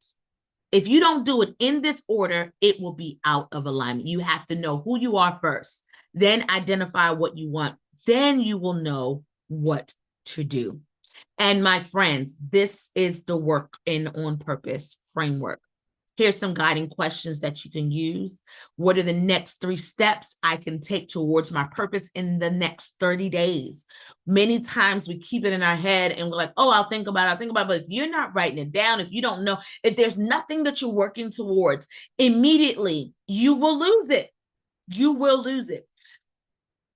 If you don't do it in this order, it will be out of alignment. You have to know who you are first, then identify what you want. Then you will know what to do. And my friends, this is the Work in on Purpose framework. Here's some guiding questions that you can use. What are the next 3 steps I can take towards my purpose in the next 30 days? Many times we keep it in our head and we're like, oh, I'll think about it. But if you're not writing it down, if you don't know, if there's nothing that you're working towards, immediately you will lose it. You will lose it.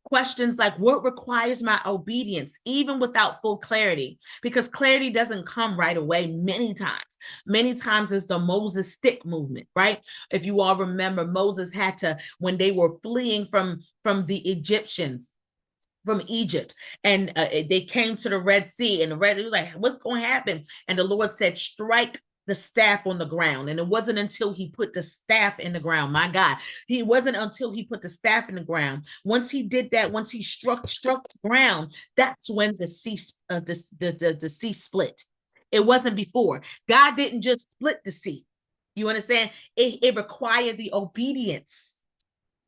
Questions like, what requires my obedience, even without full clarity? Because clarity doesn't come right away many times. Many times it's the Moses stick movement, right? If you all remember, Moses had to, when they were fleeing from the Egyptians, from Egypt, and they came to the Red Sea, and the Red Sea was like, what's going to happen? And the Lord said, strike the staff on the ground. And it wasn't until he put the staff in the ground, my God, it wasn't until he put the staff in the ground. Once he did that, once he struck the ground, that's when the sea split. It wasn't before. God didn't just split the sea. You understand? It required the obedience,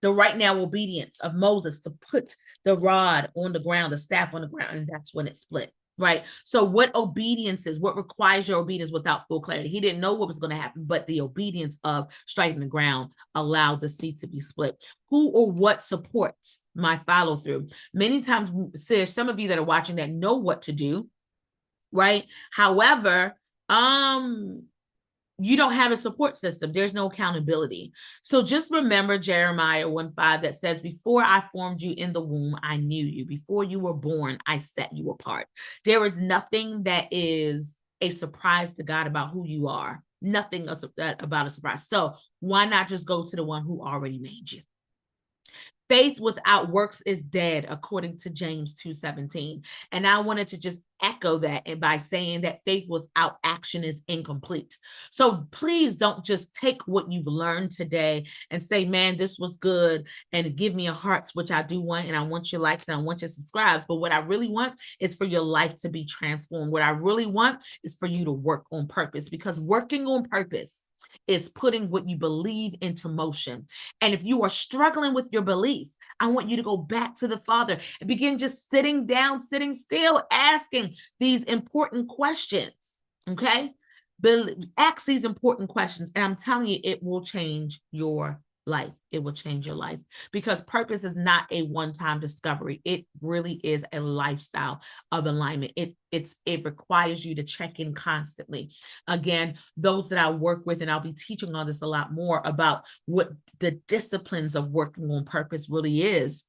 the right now obedience of Moses to put the rod on the ground, the staff on the ground, and that's when it split. Right. So what obedience is, what requires your obedience without full clarity? He didn't know what was going to happen, but the obedience of striking the ground allowed the sea to be split. Who or what supports my follow through? Many times there's some of you that are watching that know what to do. Right. However, you don't have a support system. There's no accountability. So just remember Jeremiah 1:5 that says, before I formed you in the womb, I knew you. Before you were born, I set you apart. There is nothing that is a surprise to God about who you are. Nothing about a surprise. So why not just go to the one who already made you? Faith without works is dead, according to James 2:17. And I wanted to just echo that by saying that faith without action is incomplete. So please don't just take what you've learned today and say, man, this was good, and give me a hearts, which I do want, and I want your likes and I want your subscribes. But what I really want is for your life to be transformed. What I really want is for you to work on purpose, because working on purpose is putting what you believe into motion. And if you are struggling with your belief, I want you to go back to the Father and begin just sitting down, sitting still, asking these important questions. Okay? Ask these important questions, and I'm telling you, it will change your life. It will change your life, because purpose is not a one-time discovery. It really is a lifestyle of alignment. It requires you to check in constantly. Again, those that I work with, and I'll be teaching on this a lot more about what the disciplines of working on purpose really is.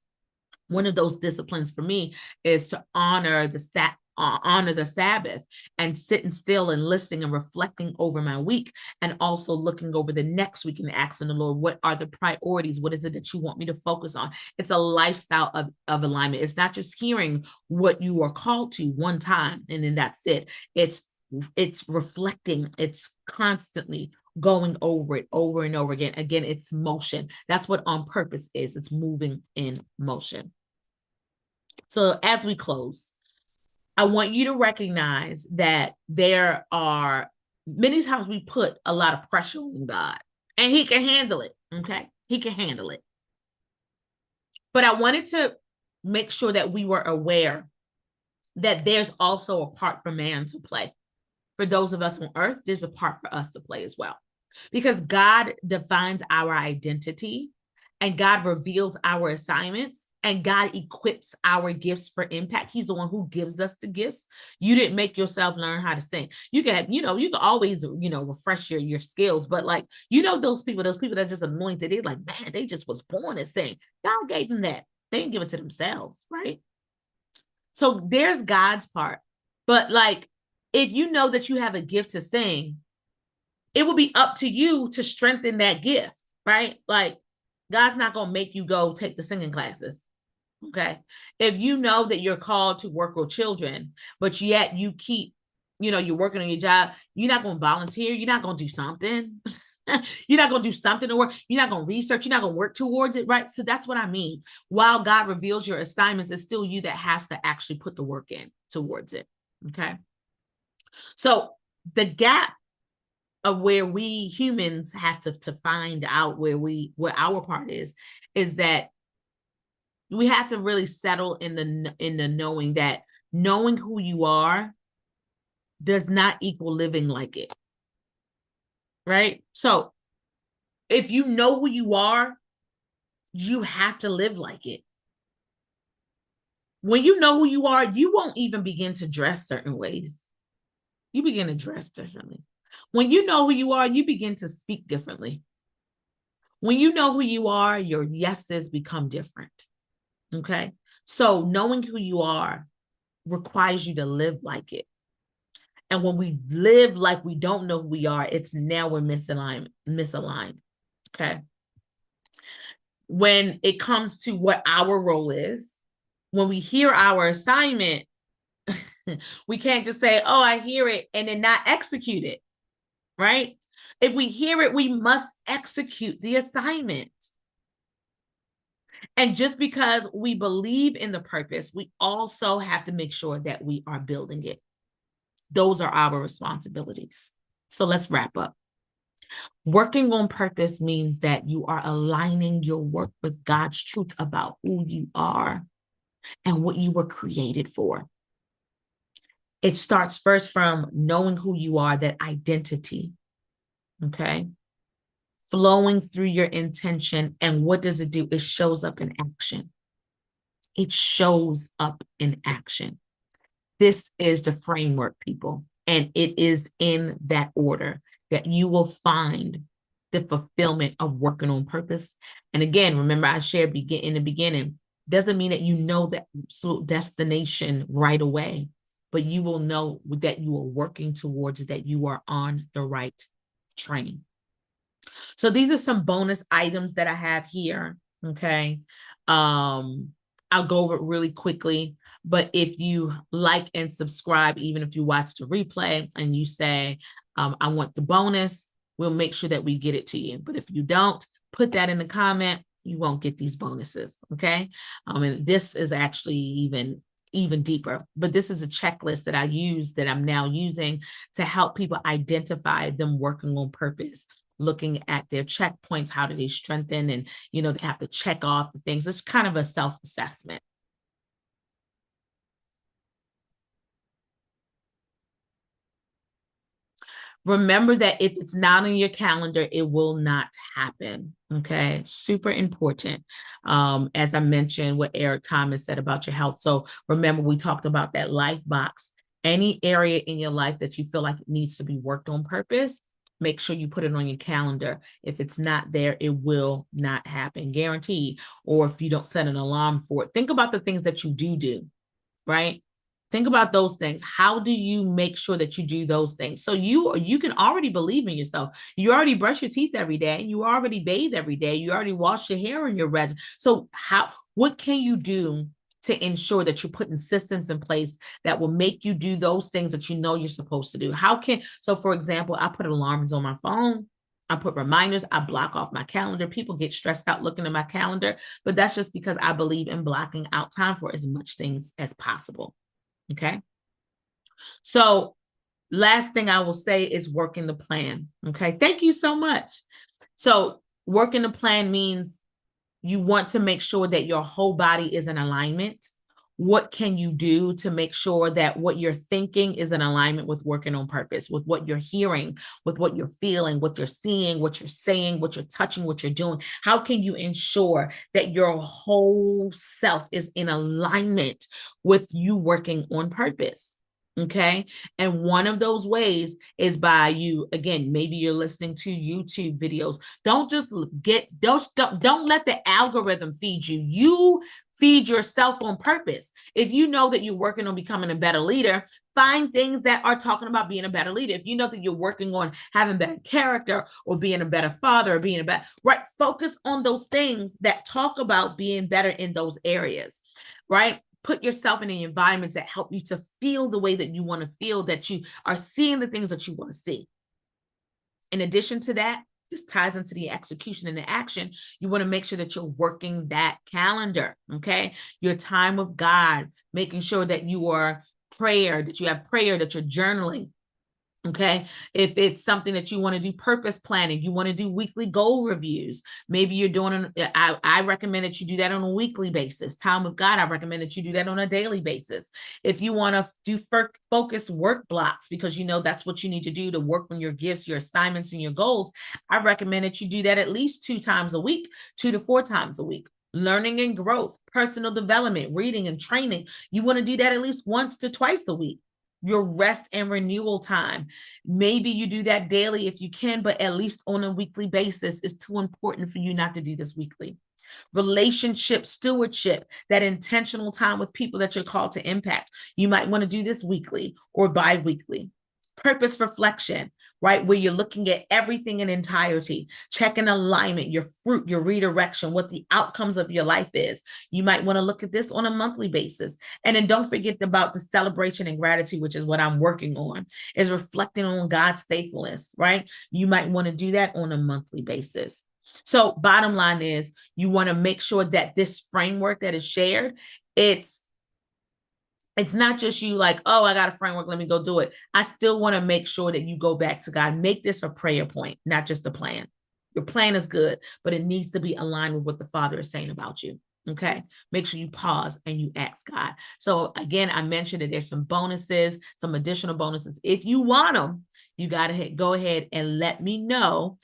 One of those disciplines for me is to honor the Sabbath, and sitting still and listening and reflecting over my week, and also looking over the next week and asking the Lord, what are the priorities? What is it that you want me to focus on? It's a lifestyle of alignment. It's not just hearing what you are called to one time and then that's it. It's reflecting. It's constantly going over it over and over again. Again, it's motion. That's what on purpose is. It's moving in motion. So as we close, I want you to recognize that there are many times we put a lot of pressure on God, and he can handle it. Okay. He can handle it. But I wanted to make sure that we were aware that there's also a part for man to play. For those of us on earth, there's a part for us to play as well, because God defines our identity, and God reveals our assignments, and God equips our gifts for impact. He's the one who gives us the gifts. You didn't make yourself learn how to sing. You can, you can always, refresh your skills, but like, those people that just anointed, they're like, man, they just was born to sing. God gave them that. They didn't give it to themselves, right? So there's God's part. But like, if you know that you have a gift to sing, it will be up to you to strengthen that gift, right? Like, God's not going to make you go take the singing classes. If you know that you're called to work with children, but yet you keep, you're working on your job, you're not going to volunteer. You're not going to do something. You're not going to do something to work. You're not going to research. You're not going to work towards it, right? So that's what I mean. While God reveals your assignments, it's still you that has to actually put the work in towards it. Okay. So the gap of where we humans have to find out where our part is that we have to really settle in the knowing that knowing who you are does not equal living like it. Right? So if you know who you are, you have to live like it. When you know who you are, you won't even begin to dress certain ways. You begin to dress differently. When you know who you are, you begin to speak differently. When you know who you are, your yeses become different. Okay? So knowing who you are requires you to live like it. And when we live like we don't know who we are, it's now we're misaligned. Okay? When it comes to what our role is, when we hear our assignment, we can't just say, oh, I hear it, and then not execute it, right? If we hear it, we must execute the assignment. And just because we believe in the purpose, we also have to make sure that we are building it. Those are our responsibilities. So let's wrap up. Working on purpose means that you are aligning your work with God's truth about who you are and what you were created for. It starts first from knowing who you are, that identity, okay? Flowing through your intention. And what does it do? It shows up in action. It shows up in action. This is the framework, people. And it is in that order that you will find the fulfillment of working on purpose. And again, remember I shared in the beginning, doesn't mean that you know that destination right away, but you will know that you are working towards it, that you are on the right train. So these are some bonus items that I have here. Okay. I'll go over it really quickly, but if you like and subscribe, even if you watch the replay and you say, I want the bonus, we'll make sure that we get it to you. But if you don't, put that in the comment, you won't get these bonuses. Okay. And this is actually even deeper, but this is a checklist that I use, that I'm now using to help people identify them working on purpose, looking at their checkpoints. How do they strengthen? And, they have to check off the things. It's kind of a self-assessment. Remember that if it's not on your calendar, it will not happen. Okay. Super important. As I mentioned, what Eric Thomas said about your health. So remember, we talked about that life box. Any area in your life that you feel like it needs to be worked on purpose, make sure you put it on your calendar. If it's not there, it will not happen, guaranteed. Or if you don't set an alarm for it, think about the things that you do, right? Think about those things. How do you make sure that you do those things? So you can already believe in yourself. You already brush your teeth every day. You already bathe every day. You already wash your hair and your red. So what can you do to ensure that you're putting systems in place that will make you do those things that you know you're supposed to do? So for example, I put alarms on my phone. I put reminders. I block off my calendar. People get stressed out looking at my calendar, but that's just because I believe in blocking out time for as much things as possible. Okay. So last thing I will say is working the plan. Okay. Thank you so much. So working the plan means you want to make sure that your whole body is in alignment. What can you do to make sure that what you're thinking is in alignment with working on purpose, with what you're hearing, with what you're feeling, what you're seeing, what you're saying, what you're touching, what you're doing? How can you ensure that your whole self is in alignment with you working on purpose? Okay. And one of those ways is by you, again, maybe you're listening to YouTube videos. Don't let the algorithm feed you. You feed yourself on purpose. If you know that you're working on becoming a better leader, find things that are talking about being a better leader. If you know that you're working on having better character or being a better father or being a better, right? Focus on those things that talk about being better in those areas, right? Put yourself in the environments that help you to feel the way that you want to feel, that you are seeing the things that you want to see. In addition to that, this ties into the execution and the action. You want to make sure that you're working that calendar, okay? Your time with God, making sure that you are that you have prayer, that you're journaling. Okay. If it's something that you want to do, purpose planning, you want to do weekly goal reviews. Maybe you're doing, I recommend that you do that on a weekly basis. Time with God, I recommend that you do that on a daily basis. If you want to do focused work blocks, because you know that's what you need to do to work on your gifts, your assignments, and your goals, I recommend that you do that at least 2 times a week, 2 to 4 times a week. Learning and growth, personal development, reading and training. You want to do that at least once to twice a week. Your rest and renewal time. Maybe you do that daily if you can, but at least on a weekly basis. It's too important for you not to do this weekly. Relationship stewardship, that intentional time with people that you're called to impact. You might want to do this weekly or bi-weekly. Purpose reflection, right? Where you're looking at everything in entirety, checking alignment, your fruit, your redirection, what the outcomes of your life is. You might want to look at this on a monthly basis. And then don't forget about the celebration and gratitude, which is what I'm working on, is reflecting on God's faithfulness, right? You might want to do that on a monthly basis. So bottom line is you want to make sure that this framework that is shared, it's not just you like, oh, I got a framework, let me go do it. I still want to make sure that you go back to God. Make this a prayer point, not just a plan. Your plan is good, but it needs to be aligned with what the Father is saying about you. Okay. Make sure you pause and you ask God. So again, I mentioned that there's some bonuses, some additional bonuses. If you want them, you got to go ahead and let me know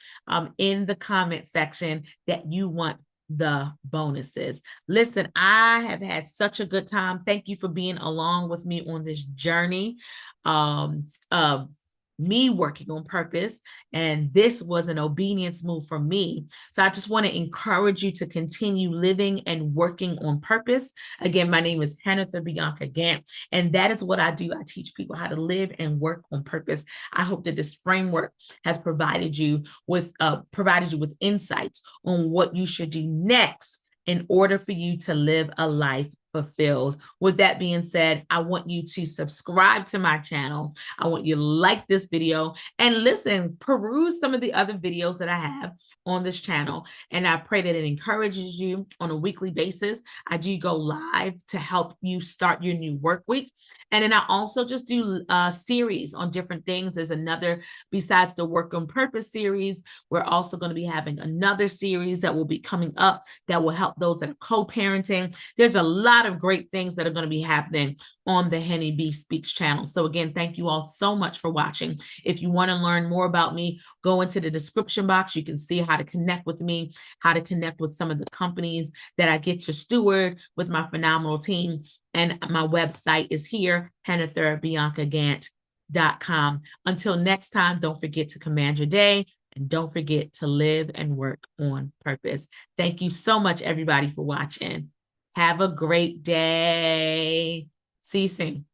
in the comment section that you want the bonuses. Listen, I have had such a good time. Thank you for being along with me on this journey of me working on purpose. And this was an obedience move for me. So I just want to encourage you to continue living and working on purpose. Again, my name is Hennither B, Gant, and that is what I do. I teach people how to live and work on purpose. I hope that this framework has provided you with insights on what you should do next in order for you to live a life fulfilled. With that being said, I want you to subscribe to my channel. I want you to like this video and listen, peruse some of the other videos that I have on this channel. And I pray that it encourages you on a weekly basis. I do go live to help you start your new work week. And then I also just do a series on different things. There's another, besides the Work on Purpose series, we're also going to be having another series that will be coming up that will help those that are co-parenting. There's a lot of great things that are going to be happening on the Hennither B Speaks channel. So again, thank you all so much for watching. If you want to learn more about me, go into the description box. You can see how to connect with me, how to connect with some of the companies that I get to steward with my phenomenal team. And my website is here, HennitherBiancaGant.com. Until next time, don't forget to command your day and don't forget to live and work on purpose. Thank you so much, everybody, for watching. Have a great day. See you soon.